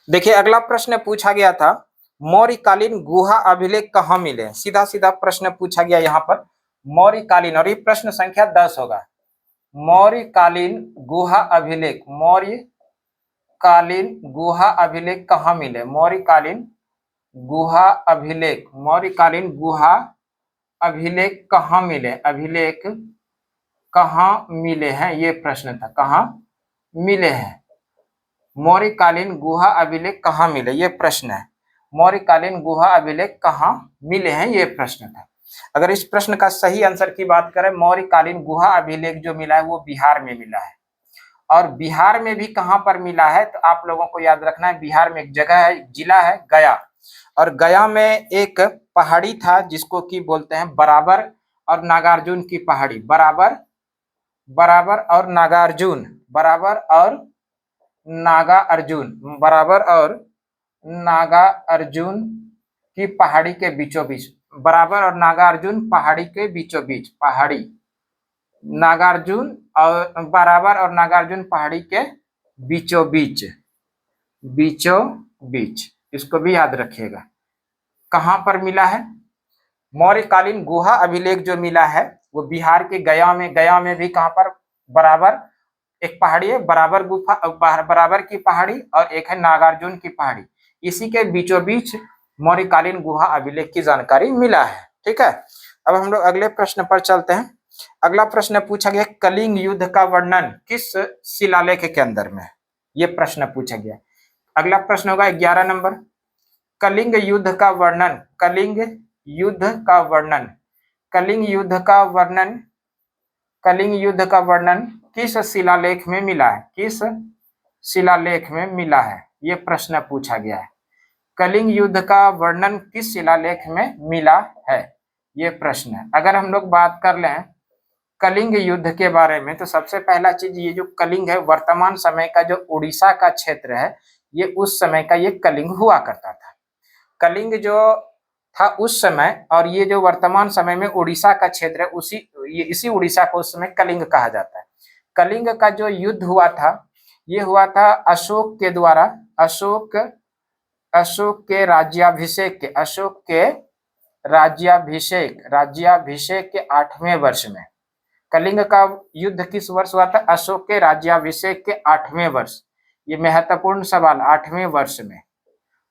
देखिए अगला प्रश्न पूछा गया था, मौर्यकालीन गुहा अभिलेख कहाँ मिले। सीधा सीधा प्रश्न पूछा गया यहाँ पर मौर्यकालीन, और ये प्रश्न संख्या 10 होगा। मौर्यकालीन गुहा अभिलेख, मौर्यकालीन गुहा अभिलेख कहाँ मिले। मौर्यकालीन गुहा अभिलेख, मौर्यकालीन गुहा अभिलेख कहाँ मिले, अभिलेख कहाँ मिले हैं, ये प्रश्न था। कहाँ मिले हैं मौर्यकालीन गुहा अभिलेख कहाँ मिले, ये प्रश्न है। मौर्यकालीन गुहा अभिलेख कहाँ मिले हैं, ये प्रश्न था। अगर इस प्रश्न का सही आंसर की बात करें, मौर्यकालीन गुहा अभिलेख जो मिला है वो बिहार में मिला है। और बिहार में भी कहाँ पर मिला है, तो आप लोगों को याद रखना है, बिहार में एक जगह है, जिला है गया, और गया में एक पहाड़ी था जिसको की बोलते हैं बराबर और नागार्जुन की पहाड़ी। बराबर और नागार्जुन, बराबर और नागा अर्जुन, बराबर और नागा अर्जुन की पहाड़ी के बीचों बीच, बराबर और नागा अर्जुन पहाड़ी के बीचों बीच, पहाड़ी नागार्जुन और बराबर और नागार्जुन पहाड़ी के बीचों बीच, बीचों बीच, इसको भी याद रखिएगा। कहां पर मिला है मौर्यकालीन गुहा अभिलेख जो मिला है वो बिहार के गया में। गया में भी कहां पर, बराबर एक पहाड़ी है, बराबर गुफा, बराबर की पहाड़ी, और एक है नागार्जुन की पहाड़ी, इसी के बीचों बीच मौर्यकालीन गुहा अभिलेख की जानकारी मिला है। ठीक है, अब हम लोग अगले प्रश्न पर चलते हैं। अगला प्रश्न पूछा गया, कलिंग युद्ध का वर्णन किस शिलालेख के अंदर में, ये प्रश्न पूछा गया। अगला प्रश्न होगा 11 नंबर, कलिंग युद्ध का वर्णन, कलिंग युद्ध का वर्णन, कलिंग युद्ध का वर्णन, कलिंग युद्ध का वर्णन किस शिलालेख में मिला है, किस शिलालेख में मिला है, ये प्रश्न पूछा गया है। कलिंग युद्ध का वर्णन किस शिलालेख में मिला है, ये प्रश्न है। अगर हम लोग बात कर लें कलिंग युद्ध के बारे में, तो सबसे पहला चीज, ये जो कलिंग है वर्तमान समय का जो उड़ीसा का क्षेत्र है, ये उस समय का ये कलिंग हुआ करता था। कलिंग जो था उस समय, और ये जो वर्तमान समय में उड़ीसा का क्षेत्र है, इसी उड़ीसा को उस समय कलिंग कहा जाता है। कलिंग का जो युद्ध हुआ था, ये हुआ था अशोक के द्वारा, अशोक के राज्याभिषेक के, अशोक के राज्याभिषेक के 8वें वर्ष में। कलिंग का युद्ध किस वर्ष हुआ था, अशोक के राज्याभिषेक के 8वें वर्ष। ये महत्वपूर्ण सवाल, 8वें वर्ष में,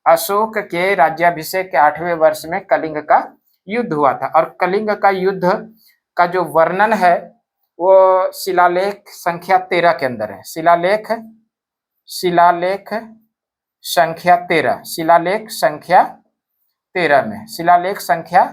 अशोक के राज्याभिषेक के 8वें वर्ष में कलिंग का युद्ध हुआ था। और कलिंग का युद्ध का जो वर्णन है वो शिलालेख संख्या 13 के अंदर है। शिलालेख संख्या 13, शिलालेख संख्या 13 में, शिलालेख संख्या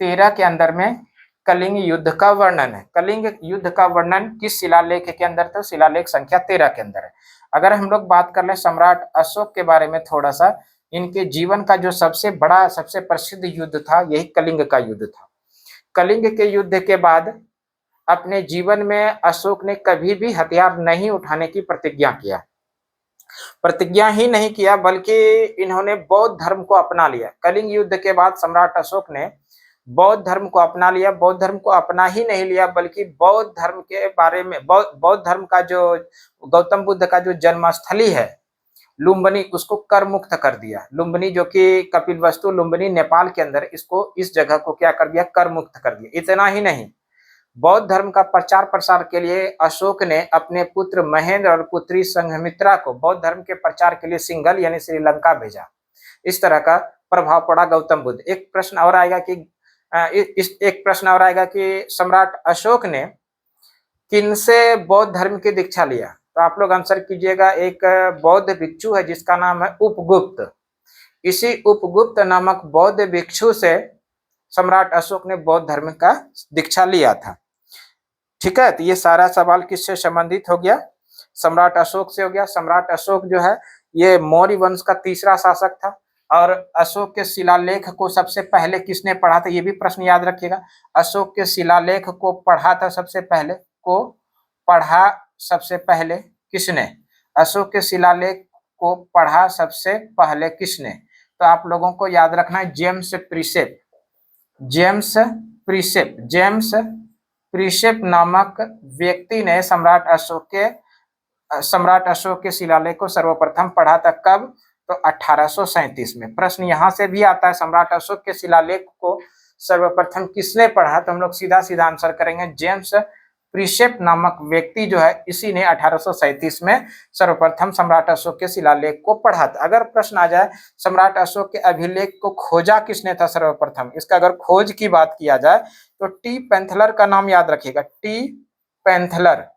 13 के अंदर में कलिंग युद्ध का वर्णन है। कलिंग युद्ध का वर्णन किस शिलालेख के अंदर था, शिलालेख संख्या 13 के अंदर है। अगर हम लोग बात कर ले सम्राट अशोक के बारे में थोड़ा सा, इनके जीवन का जो सबसे बड़ा सबसे प्रसिद्ध युद्ध था, यही कलिंग का युद्ध था। कलिंग के युद्ध के बाद अपने जीवन में अशोक ने कभी भी हथियार नहीं उठाने की प्रतिज्ञा किया, प्रतिज्ञा ही नहीं किया बल्कि इन्होंने बौद्ध धर्म को अपना लिया। कलिंग युद्ध के बाद सम्राट अशोक ने बौद्ध धर्म को अपना लिया। बौद्ध धर्म को अपना ही नहीं लिया बल्कि बौद्ध धर्म के बारे में, बौद्ध धर्म का जो गौतम बुद्ध का जो जन्मस्थली है लुम्बिनी, उसको कर मुक्त कर दिया। लुम्बिनी जो कि कपिलवस्तु लुम्बिनी नेपाल के अंदर, इसको, इस जगह को क्या कर दिया, कर मुक्त कर दिया। इतना ही नहीं, बौद्ध धर्म का प्रचार प्रसार के लिए अशोक ने अपने पुत्र महेंद्र और पुत्री संघमित्रा को बौद्ध धर्म के प्रचार के लिए सिंघल यानी श्रीलंका भेजा। इस तरह का प्रभाव पड़ा गौतम बुद्ध। एक प्रश्न और आएगा कि सम्राट अशोक ने किनसे बौद्ध धर्म की दीक्षा लिया, तो आप लोग आंसर कीजिएगा। एक बौद्ध भिक्षु है जिसका नाम है उपगुप्त। इसी उपगुप्त नामक बौद्ध भिक्षु से सम्राट अशोक ने बौद्ध धर्म का दीक्षा लिया था। ठीक है, तो ये सारा सवाल किससे संबंधित हो गया, सम्राट अशोक से हो गया। सम्राट अशोक जो है ये मौर्य वंश का तीसरा शासक था। और अशोक के शिलालेख को सबसे पहले किसने पढ़ा था, ये भी प्रश्न याद रखिएगा। अशोक के शिलालेख को पढ़ा था सबसे पहले, सबसे पहले किसने, अशोक के शिलालेख को पढ़ा सबसे पहले किसने, तो आप लोगों को याद रखना है जेम्स प्रीसेप। जेम्स प्रीसेप नामक व्यक्ति ने सम्राट अशोक के शिलालेख को सर्वप्रथम पढ़ा था। कब, तो 1837 में। प्रश्न यहाँ से भी आता है, सम्राट अशोक के शिलालेख को सर्वप्रथम किसने पढ़ा, तो हम लोग सीधा सीधा आंसर करेंगे जेम्स प्रिसेप नामक व्यक्ति जो है, इसी ने 1837 में सर्वप्रथम सम्राट अशोक के शिलालेख को पढ़ा था। अगर प्रश्न आ जाए सम्राट अशोक के अभिलेख को खोजा किसने था सर्वप्रथम, इसका अगर खोज की बात किया जाए तो टी पैंथलर का नाम याद रखिएगा। टी पैंथलर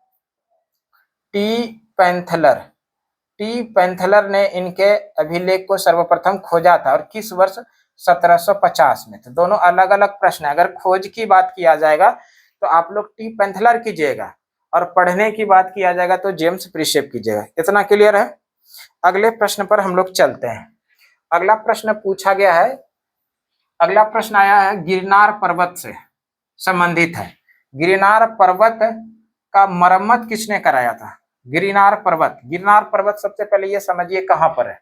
टी पैंथलर ने इनके अभिलेख को सर्वप्रथम खोजा था, और किस वर्ष, 1750 में। तो दोनों अलग अलग प्रश्न है। अगर खोज की बात किया जाएगा तो आप लोग टी पैंथलर कीजिएगा, और पढ़ने की बात किया जाएगा तो जेम्स प्रिसेप कीजिएगा। इतना क्लियर है। अगले प्रश्न पर हम लोग चलते हैं। अगला प्रश्न पूछा गया है, अगला प्रश्न आया है गिरनार पर्वत से संबंधित है। गिरनार पर्वत का मरम्मत किसने कराया था? गिरनार पर्वत सबसे पहले ये समझिए कहां पर है।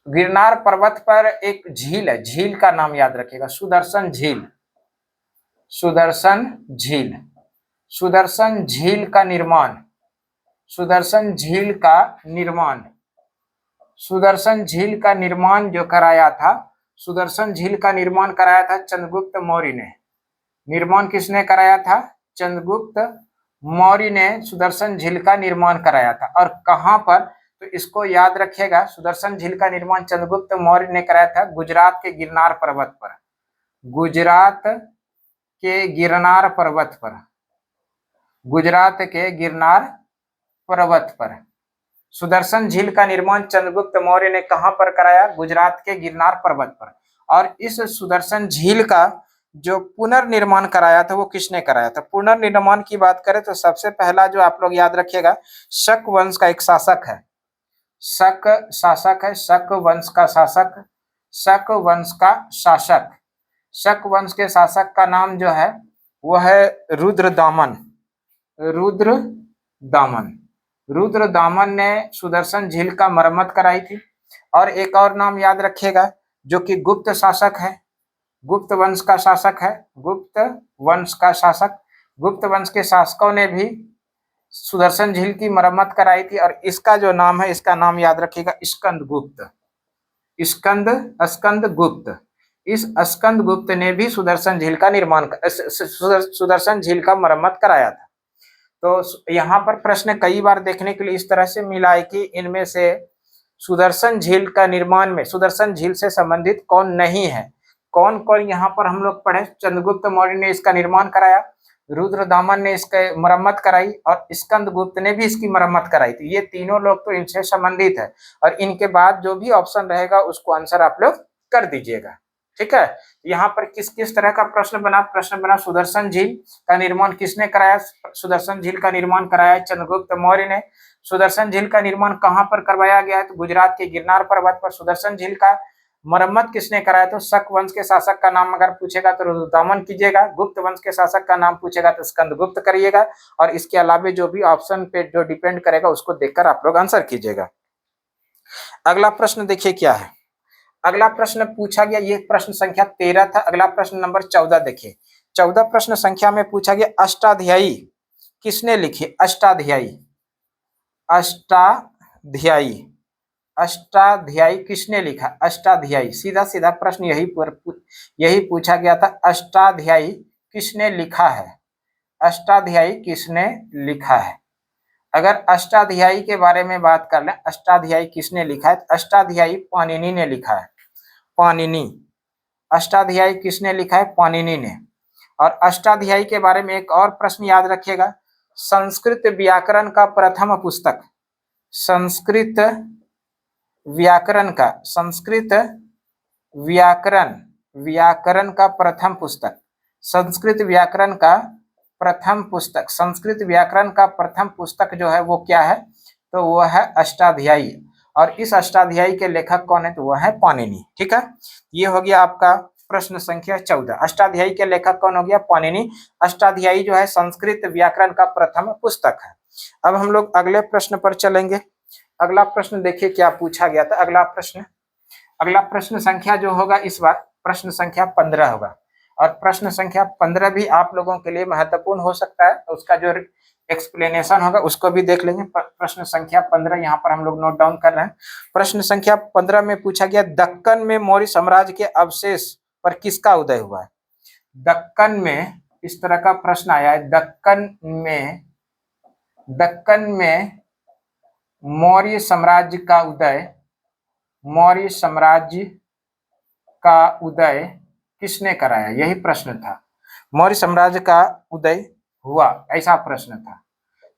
गिरनार पर्वत पर एक झील है, झील का नाम याद रखिएगा, सुदर्शन झील। सुदर्शन झील का निर्माण जो कराया था, सुदर्शन झील का निर्माण कराया था चंद्रगुप्त मौर्य ने। निर्माण किसने कराया था? चंद्रगुप्त मौर्य ने सुदर्शन झील का निर्माण कराया था। और कहां पर, तो इसको याद रखिएगा, सुदर्शन झील का निर्माण चंद्रगुप्त मौर्य ने कराया था गुजरात के गिरनार पर्वत पर। गुजरात के गिरनार पर्वत पर सुदर्शन झील का निर्माण चंद्रगुप्त मौर्य ने कहां पर कराया? गुजरात के गिरनार पर्वत पर। और इस सुदर्शन झील का जो पुनर्निर्माण कराया था वो किसने कराया था? पुनर्निर्माण की बात करें तो सबसे पहला जो आप लोग याद रखिएगा, शक वंश का एक शासक है, शक वंश के शासक का नाम जो है वह है रुद्रदामन ने सुदर्शन झील का मरम्मत कराई थी। और एक और नाम याद रखिएगा जो कि गुप्त वंश के शासकों ने भी सुदर्शन झील की मरम्मत कराई थी। और इसका जो नाम है, इसका नाम याद रखिएगा, स्कंदगुप्त। इस स्कंदगुप्त ने भी सुदर्शन झील का मरम्मत कराया था। तो यहाँ पर प्रश्न कई बार देखने के लिए इस तरह से मिला है कि इनमें से सुदर्शन झील का निर्माण में सुदर्शन झील से संबंधित कौन नहीं है। कौन कौन यहाँ पर हम लोग पढ़े? चंद्रगुप्त मौर्य ने इसका निर्माण कराया, रुद्रदामन ने इसका मरम्मत कराई, और स्कंदगुप्त ने भी इसकी मरम्मत कराई थी। ये तीनों लोग तो इनसे संबंधित है। और इनके बाद जो भी ऑप्शन रहेगा उसको आंसर आप लोग कर दीजिएगा। ठीक है। यहाँ पर किस किस तरह का प्रश्न बना? सुदर्शन झील का निर्माण किसने कराया? सुदर्शन झील का निर्माण कराया चंद्रगुप्त मौर्य ने। सुदर्शन झील का निर्माण कहाँ पर करवाया गया है? तो गुजरात के गिरनार पर्वत पर। सुदर्शन झील का मरम्मत किसने कराया? तो शक वंश के शासक का नाम अगर पूछेगा तो रुद्रदामन कीजिएगा, गुप्त वंश के शासक का नाम पूछेगा तो स्कंदगुप्त करिएगा, और इसके अलावा जो भी ऑप्शन पे जो डिपेंड करेगा उसको देखकर आप लोग आंसर कीजिएगा। अगला प्रश्न देखिए क्या है। अगला प्रश्न पूछा गया, ये प्रश्न संख्या 13 था। अगला प्रश्न नंबर 14 देखिए। 14 प्रश्न संख्या में पूछा गया अष्टाध्यायी किसने लिखी? अष्टाध्यायी किसने लिखा? अष्टाध्यायी, सीधा सीधा प्रश्न यही पूछा गया था। अष्टाध्यायी किसने लिखा है? अष्टाध्यायी किसने लिखा है? अगर अष्टाध्यायी के बारे में बात कर लें, अष्टाध्यायी किसने लिखा है? अष्टाध्यायी पाणिनि ने लिखा है। अष्टाध्यायी किसने लिखा है? पाणिनि ने। और अष्टाध्यायी के बारे में एक और प्रश्न याद रखिएगा, संस्कृत व्याकरण का प्रथम पुस्तक, संस्कृत व्याकरण का प्रथम पुस्तक, संस्कृत व्याकरण का प्रथम पुस्तक जो है वो क्या है? तो वो है अष्टाध्यायी। और इस अष्टाध्यायी के लेखक कौन है? तो वह है पाणिनि। ठीक है, ये हो गया आपका प्रश्न संख्या 14। अष्टाध्यायी के लेखक कौन हो गया? पाणिनि। अष्टाध्यायी जो है संस्कृत व्याकरण का प्रथम पुस्तक है। अब हम लोग अगले प्रश्न पर चलेंगे। अगला प्रश्न देखिए क्या पूछा गया था। अगला प्रश्न संख्या जो होगा इस बार प्रश्न संख्या 15 होगा। और प्रश्न संख्या 15 भी आप लोगों के लिए महत्वपूर्ण हो सकता है, उसका जो एक्सप्लेनेशन होगा उसको भी देख लेंगे। प्रश्न संख्या 15 यहाँ पर हम लोग नोट डाउन कर रहे हैं। प्रश्न संख्या 15 में पूछा गया, दक्कन में मौर्य साम्राज्य के अवशेष पर किसका उदय हुआ है? दक्कन में इस तरह का प्रश्न आया है, दक्कन में मौर्य साम्राज्य का उदय, मौर्य साम्राज्य का उदय किसने कराया? यही प्रश्न था, मौर्य साम्राज्य का उदय हुआ, ऐसा प्रश्न था।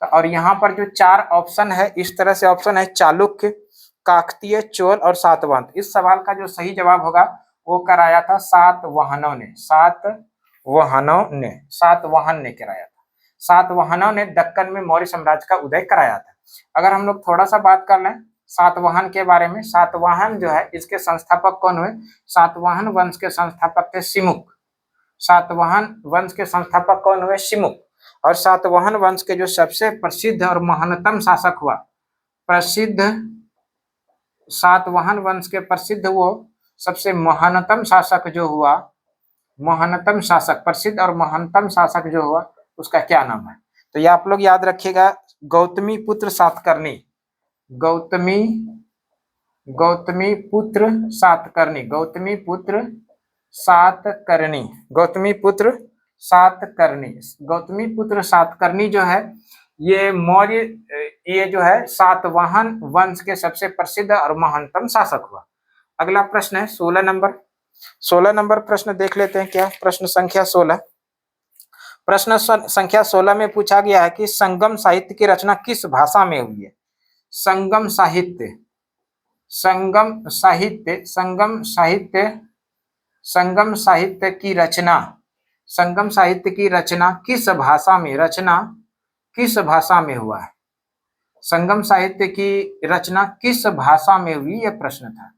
तो और यहाँ पर जो 4 ऑप्शन है, इस तरह से ऑप्शन है, चालुक्य, काकतीय, चोल और सातवाहन। इस सवाल का जो सही जवाब होगा वो कराया था सातवाहनों ने, सातवाहन ने कराया था। सातवाहनों ने दक्कन में मौर्य साम्राज्य का उदय कराया था। अगर हम लोग थोड़ा सा बात कर लें सातवाहन के बारे में, सातवाहन जो है इसके संस्थापक कौन हुए? सातवाहन वंश के संस्थापक थे सिमुक। सातवाहन वंश के संस्थापक कौन हुए? सिमुक। और सातवाहन वंश के जो सबसे प्रसिद्ध और महानतम शासक हुआ, प्रसिद्ध सातवाहन वंश के प्रसिद्ध वो सबसे महानतम शासक जो हुआ, महानतम शासक, प्रसिद्ध और महानतम शासक जो हुआ उसका क्या नाम है? तो ये आप लोग याद रखिएगा, गौतमी पुत्र सातकर्णी, गौतमी पुत्र सातकर्णी, गौतमी पुत्र सातकर्णी, गौतमी पुत्र सातकर्णी। गौतमी पुत्र सातकर्णी जो है ये मौर्य, ये जो है सातवाहन वंश के सबसे प्रसिद्ध और महानतम शासक हुआ। अगला प्रश्न है 16 नंबर। 16 नंबर प्रश्न देख लेते हैं क्या? प्रश्न संख्या 16। प्रश्न संख्या 16 में पूछा गया है कि संगम साहित्य की रचना किस भाषा में हुई है? संगम साहित्य, संगम साहित्य, संगम साहित्य, संगम साहित्य की रचना, संगम साहित्य की रचना किस भाषा में, रचना किस भाषा में हुआ है? संगम साहित्य की रचना किस भाषा में हुई, यह प्रश्न था।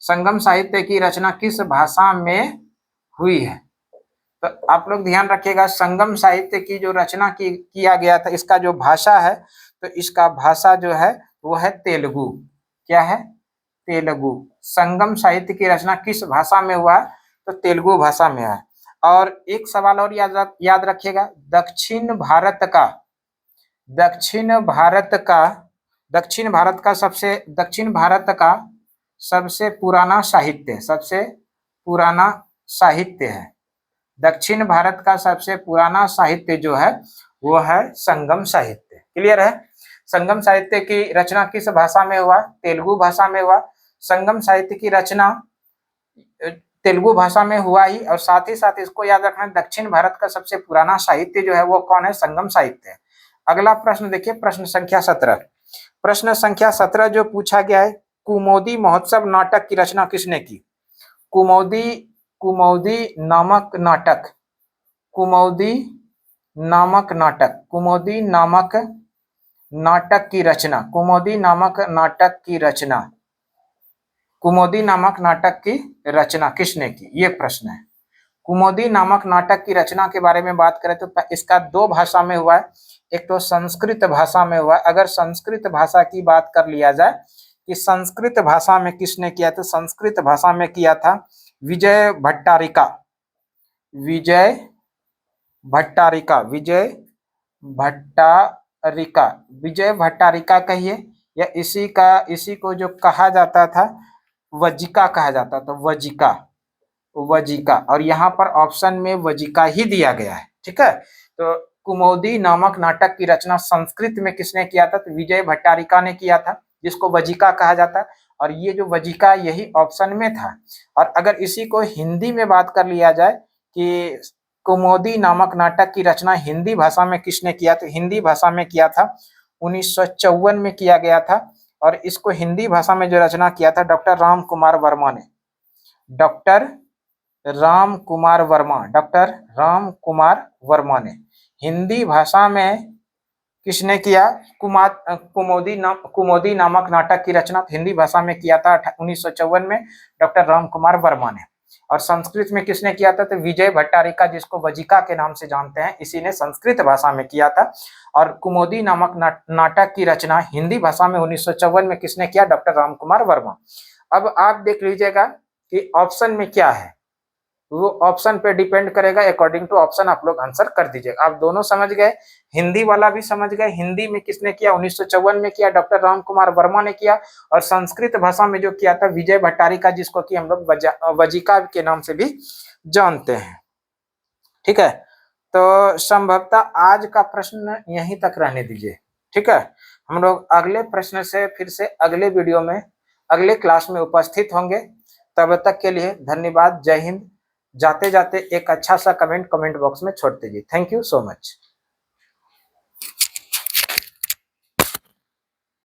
संगम साहित्य की रचना किस भाषा में हुई है? तो आप लोग ध्यान रखिएगा, संगम साहित्य की जो रचना किया गया था, इसका जो भाषा है, तो इसका भाषा जो है वो है तेलुगु। क्या है? तेलुगु। संगम साहित्य की रचना किस भाषा में हुआ? तो तेलुगु भाषा में है। और एक सवाल और याद रखिएगा, दक्षिण भारत का सबसे पुराना साहित्य, सबसे पुराना साहित्य है, दक्षिण भारत का सबसे पुराना साहित्य जो है वो है संगम साहित्य। क्लियर है? संगम साहित्य की रचना किस भाषा में हुआ? तेलुगु भाषा में हुआ। संगम साहित्य की रचना तेलुगु भाषा में हुआ ही, और साथ ही साथ इसको याद रखना, दक्षिण भारत का सबसे पुराना साहित्य जो है वो कौन है? संगम साहित्य है। अगला प्रश्न देखिए, प्रश्न संख्या 17। प्रश्न संख्या 17 जो पूछा गया है, कुमोदी महोत्सव नाटक की रचना किसने की? कुमोदी नामक नाटक, कुमोदी नामक नाटक, कुमोदी नामक नाटक की रचना, कुमोदी नामक नाटक की रचना, कुमोदी नामक नाटक की रचना किसने की? ये प्रश्न है। कुमोदी नामक नाटक की रचना के बारे में बात करें तो इसका 2 भाषा में हुआ है, एक तो संस्कृत भाषा में हुआ है। अगर संस्कृत भाषा की बात कर लिया जाए कि संस्कृत भाषा में किसने किया, तो संस्कृत भाषा में किया था विजय भट्टारिका, विजय भट्टारिका, विजय भट्टारिका, विजय भट्टारिका कहिए, या इसी को जो कहा जाता था वजिका कहा जाता था, वजिका, वजिका। और यहाँ पर ऑप्शन में वजिका ही दिया गया है। ठीक है, तो कुमोदी नामक नाटक की रचना संस्कृत में किसने किया था? तो विजय भट्टारिका ने किया था, जिसको वजिका कहा जाता है। और ये जो वजिका यही ऑप्शन में था। और अगर इसी को हिंदी में बात कर लिया जाए कि कुमोदी नामक नाटक की रचना हिंदी भाषा में किसने किया, तो हिंदी भाषा में किया था 1954 में किया गया था। और इसको हिंदी भाषा में जो रचना किया था डॉक्टर राम कुमार वर्मा ने, डॉक्टर राम कुमार वर्मा ने हिंदी भाषा में किसने किया? कुमोदी नामक नाटक की रचना हिंदी भाषा में किया था 1954 में डॉक्टर राम कुमार वर्मा ने। और संस्कृत में किसने किया था? तो विजय भट्टारिका, जिसको वजिका के नाम से जानते हैं, इसी ने संस्कृत भाषा में किया था। और कुमोदी नामक नाटक की रचना हिंदी भाषा में 1954 में किसने किया? डॉक्टर राम कुमार वर्मा। अब आप देख लीजिएगा कि ऑप्शन में क्या है, वो ऑप्शन पे डिपेंड करेगा, अकॉर्डिंग टू ऑप्शन आप लोग आंसर कर दीजिएगा। आप दोनों समझ गए, हिंदी वाला भी समझ गए। हिंदी में किसने किया, 1954 में किया, डॉक्टर राम कुमार वर्मा ने किया। और संस्कृत भाषा में जो किया था विजय भट्टारिका, जिसको कि हम लोग वजिका के नाम से भी जानते हैं। ठीक है, तो संभवतः आज का प्रश्न यहीं तक रहने दीजिए। ठीक है, हम लोग अगले प्रश्न से फिर से अगले वीडियो में अगले क्लास में उपस्थित होंगे। तब तक के लिए धन्यवाद, जय हिंद। जाते जाते एक अच्छा सा कमेंट बॉक्स में छोड़ दीजिए। Thank you so much.